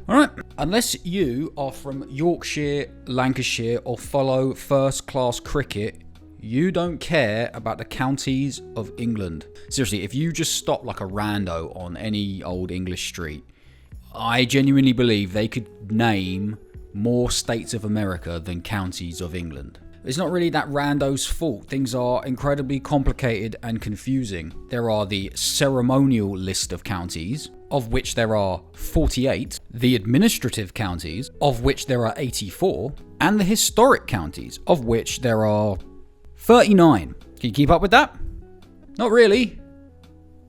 Alright, unless you are from Yorkshire, Lancashire, or follow first class cricket, you don't care about the counties of England. Seriously, if you just stop like a rando on any old English street, I genuinely believe they could name more states of America than counties of England. It's not really that rando's fault. Things are incredibly complicated and confusing. There are the ceremonial list of counties, of which there are 48, the administrative counties, of which there are 84, and the historic counties, of which there are 39. Can you keep up with that? Not really.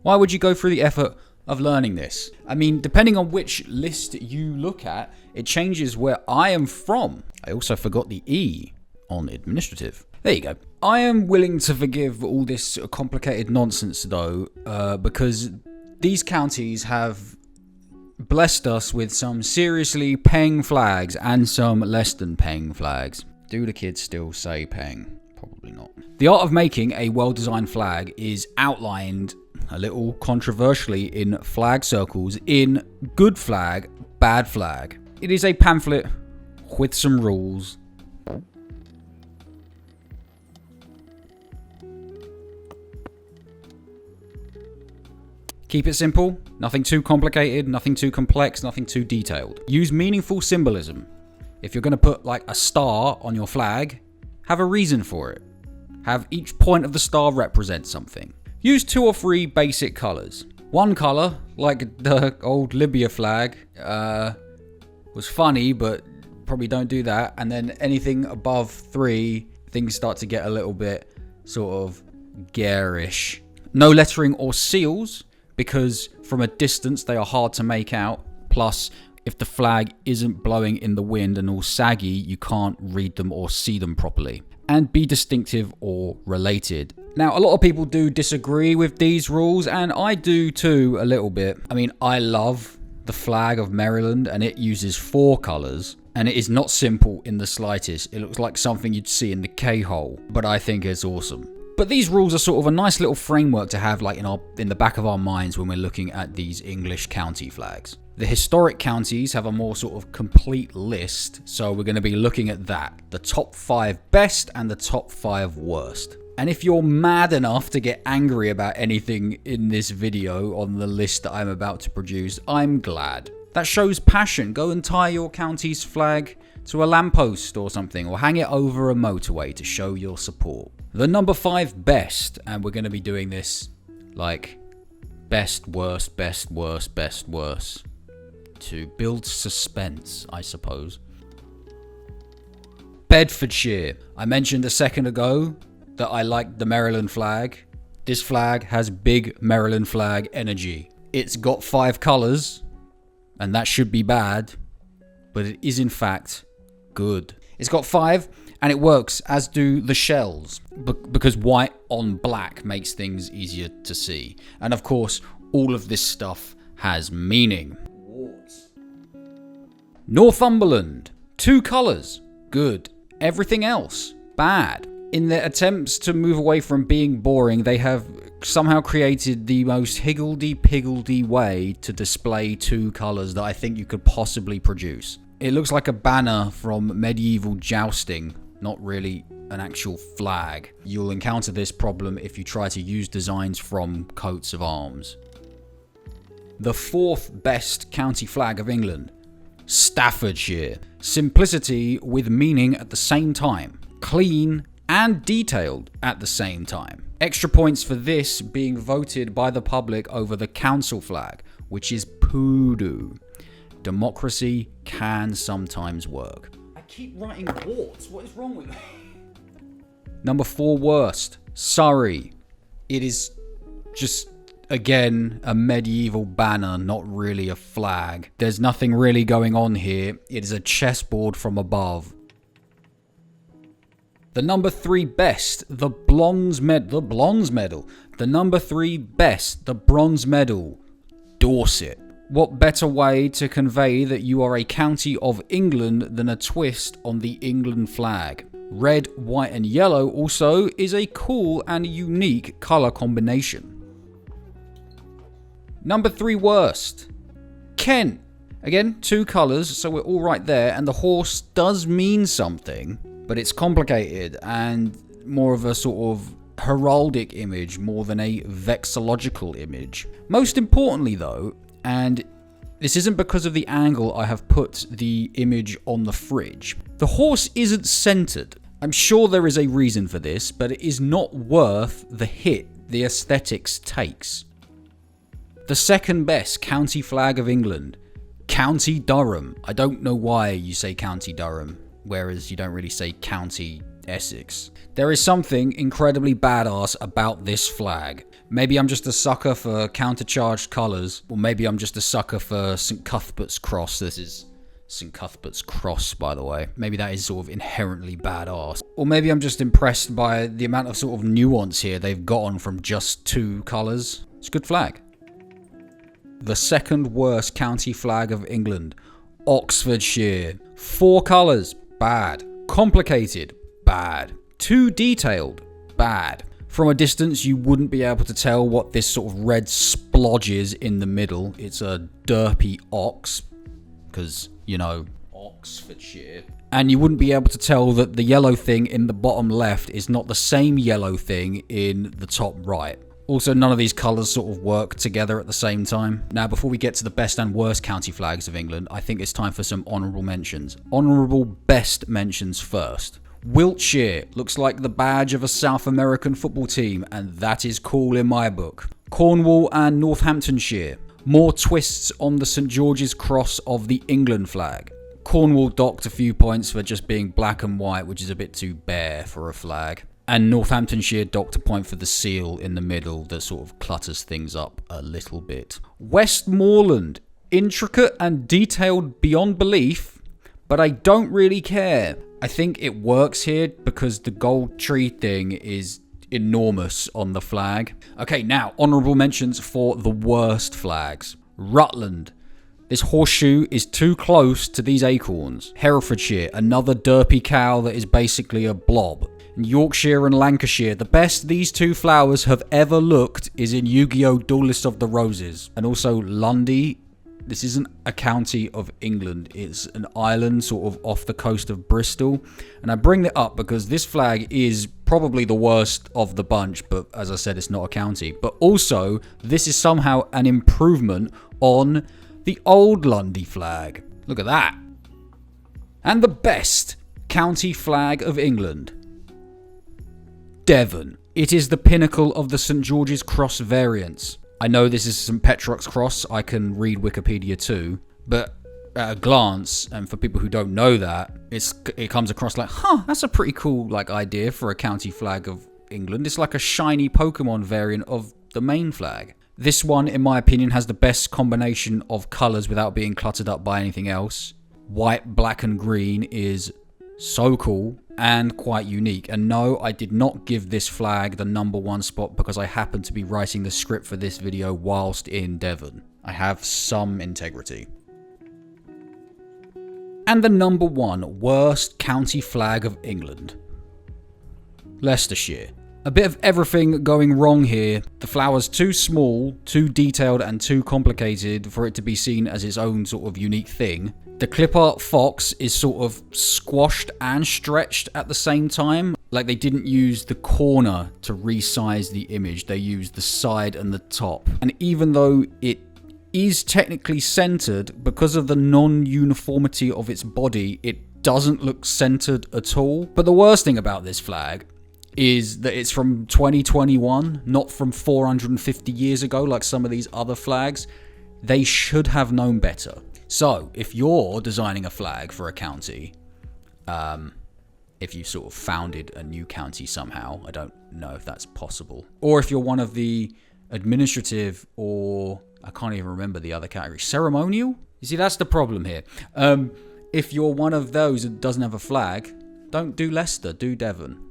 Why would you go through the effort of learning this? I mean, depending on which list you look at, it changes where I am from. I also forgot the E on administrative. There you go. I am willing to forgive all this complicated nonsense though, because these counties have blessed us with some seriously peng flags and some less than peng flags. Do the kids still say peng? Probably not. The art of making a well-designed flag is outlined a little controversially in flag circles in Good Flag, Bad Flag. It is a pamphlet with some rules. Keep it simple, nothing too complicated, nothing too complex, nothing too detailed. Use meaningful symbolism. If you're going to put like a star on your flag, have a reason for it. Have each point of the star represent something. Use 2 or 3 basic colours. One colour, like the old Libya flag, was funny, but probably don't do that. And then anything above 3, things start to get a little bit sort of garish. No lettering or seals, because from a distance they are hard to make out. Plus, if the flag isn't blowing in the wind and all saggy, you can't read them or see them properly. And be distinctive or related. Now, a lot of people do disagree with these rules, and I do too a little bit. I mean, I love the flag of Maryland, and it uses 4 colours, and it is not simple in the slightest. It looks like something you'd see in the K-hole, but I think it's awesome. But these rules are sort of a nice little framework to have like in the back of our minds when we're looking at these English county flags. The historic counties have a more sort of complete list, so we're going to be looking at that. The top 5 best and the top 5 worst. And if you're mad enough to get angry about anything in this video on the list that I'm about to produce, I'm glad. That shows passion. Go and tie your county's flag to a lamppost or something, or hang it over a motorway to show your support. The number 5 best, and we're going to be doing this like best, worst, best, worst, best, worst, to build suspense, I suppose. Bedfordshire. I mentioned a second ago that I liked the Maryland flag. This flag has big Maryland flag energy. It's got 5 colours, and that should be bad, but it is in fact good. It's got 5, and it works, as do the shells, because white on black makes things easier to see. And of course, all of this stuff has meaning. Northumberland. 2 colours. Good. Everything else. Bad. In their attempts to move away from being boring, they have somehow created the most higgledy-piggledy way to display 2 colours that I think you could possibly produce. It looks like a banner from medieval jousting, not really an actual flag. You'll encounter this problem if you try to use designs from coats of arms. The 4th best county flag of England. Staffordshire. Simplicity with meaning at the same time. Clean and detailed at the same time. Extra points for this being voted by the public over the council flag, which is poodoo. Democracy can sometimes work. I keep writing warts. What is wrong with me? Number 4 worst. Surrey. It is just, again, a medieval banner, not really a flag. There's nothing really going on here. It is a chessboard from above. The number 3 best, the bronze medal. The number 3 best, the bronze medal, Dorset. What better way to convey that you are a county of England than a twist on the England flag? Red, white and yellow also is a cool and unique colour combination. Number 3 worst, Kent. Again, 2 colours, so we're all right there, and the horse does mean something, but it's complicated and more of a sort of heraldic image more than a vexillological image. Most importantly though, and this isn't because of the angle I have put the image on the fridge, the horse isn't centered. I'm sure there is a reason for this, but it is not worth the hit the aesthetics takes. The second best county flag of England, County Durham. I don't know why you say County Durham, whereas you don't really say County Essex. There is something incredibly badass about this flag. Maybe I'm just a sucker for countercharged colours, or maybe I'm just a sucker for St Cuthbert's Cross. This is St Cuthbert's Cross, by the way. Maybe that is sort of inherently badass. Or maybe I'm just impressed by the amount of sort of nuance here they've gotten from just 2 colours. It's a good flag. The second worst county flag of England, Oxfordshire. 4 colours, bad. Complicated, bad. Too detailed, bad. From a distance, you wouldn't be able to tell what this sort of red splodge is in the middle. It's a derpy ox, because, you know, Oxfordshire. And you wouldn't be able to tell that the yellow thing in the bottom left is not the same yellow thing in the top right. Also, none of these colours sort of work together at the same time. Now, before we get to the best and worst county flags of England, I think it's time for some honourable mentions. Honourable best mentions first. Wiltshire looks like the badge of a South American football team, and that is cool in my book. Cornwall and Northamptonshire. More twists on the St George's Cross of the England flag. Cornwall docked a few points for just being black and white, which is a bit too bare for a flag. And Northamptonshire docked a point for the seal in the middle that sort of clutters things up a little bit. Westmoreland, intricate and detailed beyond belief, but I don't really care. I think it works here because the gold tree thing is enormous on the flag. Okay, now, honourable mentions for the worst flags. Rutland. This horseshoe is too close to these acorns. Herefordshire, another derpy cow that is basically a blob. Yorkshire and Lancashire, the best these 2 flowers have ever looked is in Yu-Gi-Oh! Duelist of the Roses. And also Lundy, this isn't a county of England, it's an island sort of off the coast of Bristol. And I bring that up because this flag is probably the worst of the bunch, but as I said, it's not a county. But also, this is somehow an improvement on the old Lundy flag. Look at that. And the best county flag of England, Devon. It is the pinnacle of the St George's Cross variants. I know this is St Petrock's Cross, I can read Wikipedia too, but at a glance, and for people who don't know that, it comes across like, that's a pretty cool idea for a county flag of England. It's like a shiny Pokemon variant of the main flag. This one, in my opinion, has the best combination of colours without being cluttered up by anything else. White, black and green is so cool and quite unique. And no, I did not give this flag the #1 spot because I happened to be writing the script for this video whilst in Devon. I have some integrity. And the #1 worst county flag of England, Leicestershire. A bit of everything going wrong here. The flower's too small, too detailed and too complicated for it to be seen as its own sort of unique thing. The clip art fox is sort of squashed and stretched at the same time. Like they didn't use the corner to resize the image, they used the side and the top. And even though it is technically centered, because of the non-uniformity of its body, it doesn't look centered at all. But the worst thing about this flag is that it's from 2021, not from 450 years ago like some of these other flags. They should have known better. So, if you're designing a flag for a county, if you sort of founded a new county somehow, I don't know if that's possible. Or if you're one of the administrative or, I can't even remember the other category, ceremonial? You see, that's the problem here. If you're one of those that doesn't have a flag, don't do Leicester, do Devon.